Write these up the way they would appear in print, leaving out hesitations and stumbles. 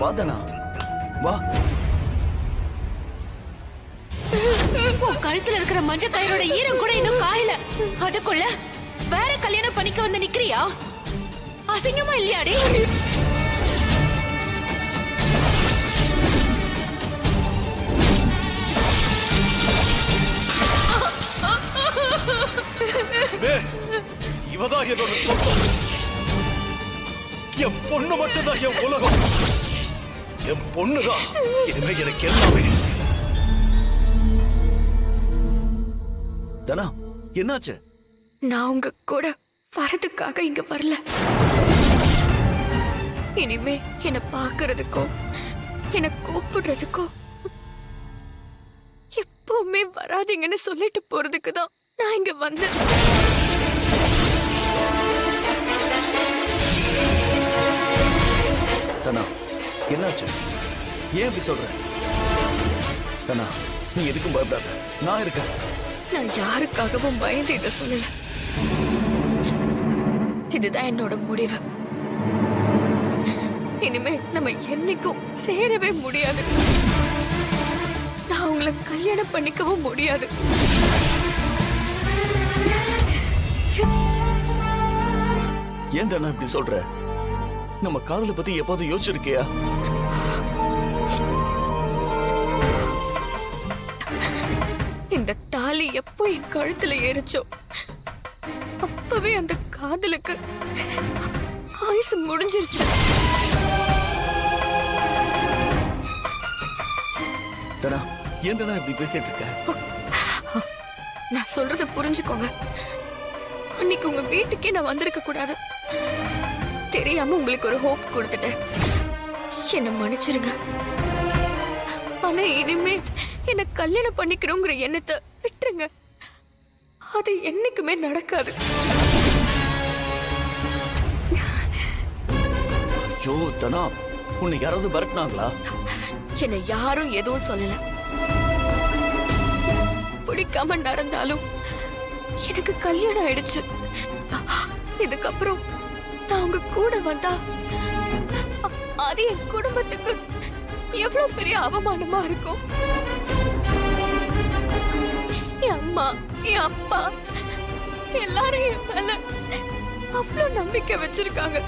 வா தனா, வா. உன் கழுத்துல இருக்கிற மஞ்ச கயிறோட ஈரம் கூட இன்னும் காயல. அதுக்குள்ள வேற கல்யாணம் பண்ணிக்க வந்து நிக்கிறியா? அசிங்கமா இல்லையாடி? இவதான் என்னோட சொந்தம். என் பொண்ணு மட்டும்தான் என் உலகம். என் பொண்ணுதான் இனிமே எனக்கு எல்லாமே. தனா, என்னாச்சு? நான் உங்க கூட வரதுக்காக இங்க வரல. இனிமே என்ன பாக்குறதுக்கோ என்ன கூப்பிடுறதுக்கோ எப்பவுமே வராதீங்கன்னு சொல்லிட்டு போறதுக்கு தான் நான் இங்க வந்தேன். தனா, என்னாச்சு? ஏன் இப்படி சொல்ற? தனா, நீ எதுக்கும் பயப்படாத, நான் இருக்கேன். நான் யாருக்காகவும் பயந்து இதை சொல்லல. இதுதான் என்னோட முடிவு. இனிமே நம்ம என்னைக்கும் சேரவே முடியாது. நான் உங்களை கல்யாணம் பண்ணிக்கவும் முடியாது. ஏன் தானே இப்படி சொல்ற? நம்ம காதலை பத்தி எப்போதும் யோசிச்சிருக்கியா? இந்த தாலி எப்போ என் கழுத்துல ஏறிச்சோ அப்பவே அந்த காதலுக்கு ஆயுசு முடிஞ்சிருச்சு. தனா, ஏன் தானே இப்படி பேசிட்டு இருக்க? நான் சொல்றத புரிஞ்சுக்கோங்க. அன்னைக்கு உங்க வீட்டுக்கே நான் வந்திருக்க கூடாது. தெரியாம உங்களுக்கு ஒரு ஹோப் கொடுத்துட்டேன். என்ன மன்னிச்சிருங்க. ஆனா இனிமே என்ன கல்யாணம் பண்ணிக்கிறோங்கிற எண்ணத்தை விட்டுருங்க. அது என்னைக்குமே நடக்காது. ஐயோ தனா, உன்னை யாராவது மிரட்டினாங்களா? என்ன யாரும் எதுவும் சொல்லல. பிடிக்காம நடந்தாலும் எனக்கு கல்யாணம் ஆயிடுச்சு. இதுக்கப்புறம் நான் உங்க கூட வந்தா அது என் குடும்பத்துக்கு எவ்வளவு பெரிய அவமானமா இருக்கும். என் அம்மா, என் அப்பா எல்லாரும் என் மேல அவ்வளவு நம்பிக்கை வச்சிருக்காங்க.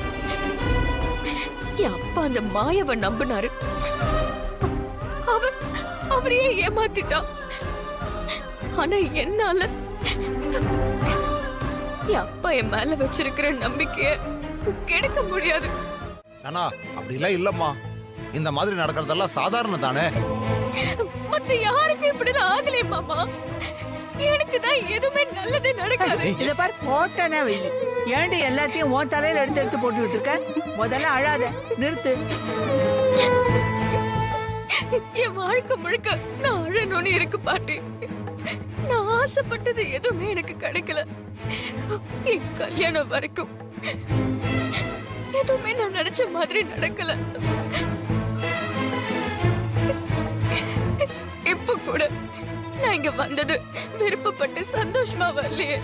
என் அப்பா அந்த மாயவை நம்பினாரு. அவரையே ஏமாத்திட்டான். ஆனா என்னால என் அப்பா என் மேல வச்சிருக்கிற நம்பிக்கைய கெடுக்க முடியாது. ஆனா அப்படி எல்லாம் இல்லம்மா. இந்த மாதிரி நடக்கிறதெல்லாம் சாதாரணம் தானே. மத்த யாருக்கும் இப்படி ஆகலையே மாமா. எனக்கு தான் எதுவுமே நல்லதே நடக்காது. இத பாரு, போட்டனே வை. ஏண்டி எல்லாத்தையும் உன் தலையில எடுத்து எடுத்து போட்டுக்கிட்டு இருக்க? முதல்ல அழாத, நிறுத்து. என் வாழ்க்கை முழுக்க நான் அழணும்னு இருக்கு பாட்டி. நான் ஆசைப்பட்டது எதுவுமே எனக்கு கிடைக்கல. என் கல்யாணம் வரைக்கும் எதுவுமே நான் நினைச்ச மாதிரி நடக்கல. இப்ப கூட நான் இங்க வந்தது விருப்பப்பட்டு சந்தோஷமா வரலையே.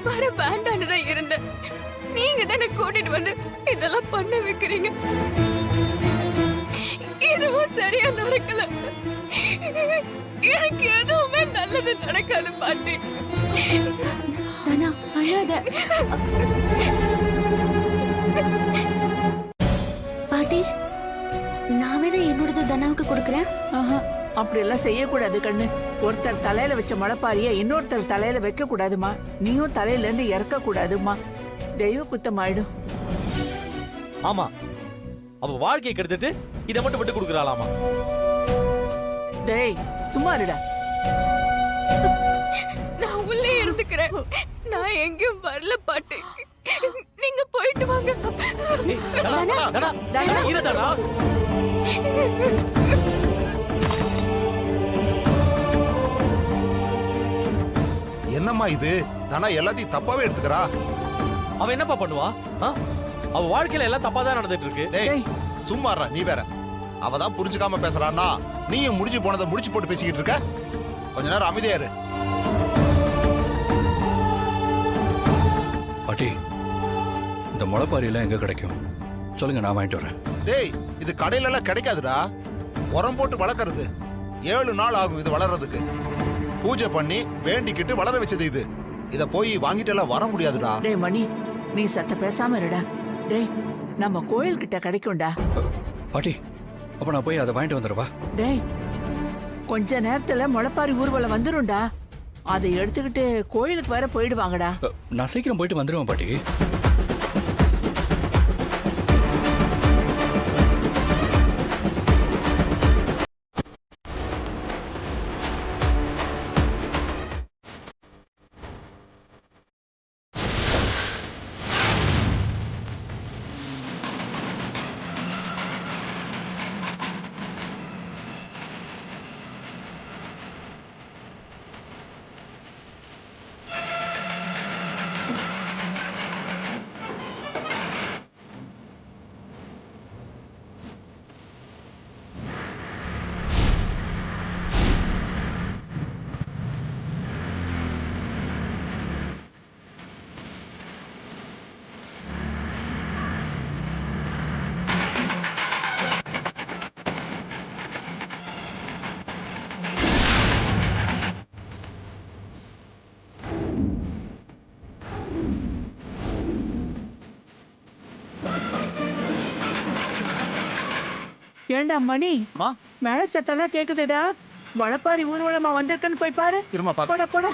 வர வேண்டான்னு தான் இருந்தேன். நீங்க தானே கூட்டிட்டு வந்து இதெல்லாம் பண்ண வைக்கிறீங்க. எதுவும் சரியா நடக்கல. எனக்கு எதுவுமே நல்லது நடக்காது பாட்டி. அழாத பாட்டி. நான் வேணா என்னோடது தனாவுக்கு கொடுக்கறேன். அப்படி எல்லாம் செய்யக்கூடாது கண்ணு. ஒருத்தர் தலையில வச்ச முளைப்பாரிய இன்னொருத்தர் தலையில வைக்க கூடாதுமா. நீயும் தலையில இருந்து இறக்க கூடாதுமா. தெய்வ குத்தம் ஆயிடும். ஆமா, அவ வாழ்க்கையை கெடுத்துட்டு இதை மட்டும் விட்டு கொடுக்கறாளாமா. டேய் சும்மா இருடா. நான் உள்ளே இருந்துக்கிறேன். நான் எங்கேயும் வரல பாட்டி. நீங்க போயிட்டு வாங்க. என்னம்மா இது? தானா எல்லாத்தையும் தப்பாவே எடுத்துக்கிறா. அவ என்னப்பா பண்ணுவா? அவ வாழ்க்கையில எல்லாம் தப்பா தான் நடந்துட்டு இருக்கு. டேய் சும்மா இருடா, நீ வேற. அவதான் புரிஞ்சுக்காம பேசுறான்னா நீயும் முடிஞ்சு போனதை முடிச்சு போட்டு பேசிக்கிட்டு இருக்க. கொஞ்ச நேரம் அமைதியா இரு. பாட்டி, இந்த முளைப்பாரியெல்லாம் எங்க கிடைக்கும்? சொல்லுங்க, நான் வாங்கிட்டு வரேன். டேய் இது கடையில எல்லாம் கிடைக்காதுடா. உரம் போட்டு வளர்க்கறது 7 நாள் ஆகும் இது வளர்றதுக்கு. பூஜை பண்ணி வேண்டிக்கிட்டு வளர வச்சது இது. இத போய் வாங்கிட்டு எல்லாம் வர முடியாதுடா. டேய் மணி, நீ சத்த பேசாம இருடா. டேய் நம்ம கோயில் கிட்ட கிடைக்கும்டா. பாட்டி, அப்ப நான் போய் அதை வாங்கிட்டு வந்துடுவா. டேய் கொஞ்ச நேரத்துல முளைப்பாரி ஊர்வலம் வந்துரும்டா. அதை எடுத்துக்கிட்டு கோயிலுக்கு வேற போயிடுவாங்கடா. நான் சீக்கிரம் போயிட்டு வந்துடுவேன் பாட்டி. ஏண்டா மணி, மா மேல சத்தெல்லாம் கேக்குதுடா. முளைப்பாரி ஊர்வலமா வந்திருக்குன்னு போய் பாரு. இருமா பாத்து. போட போட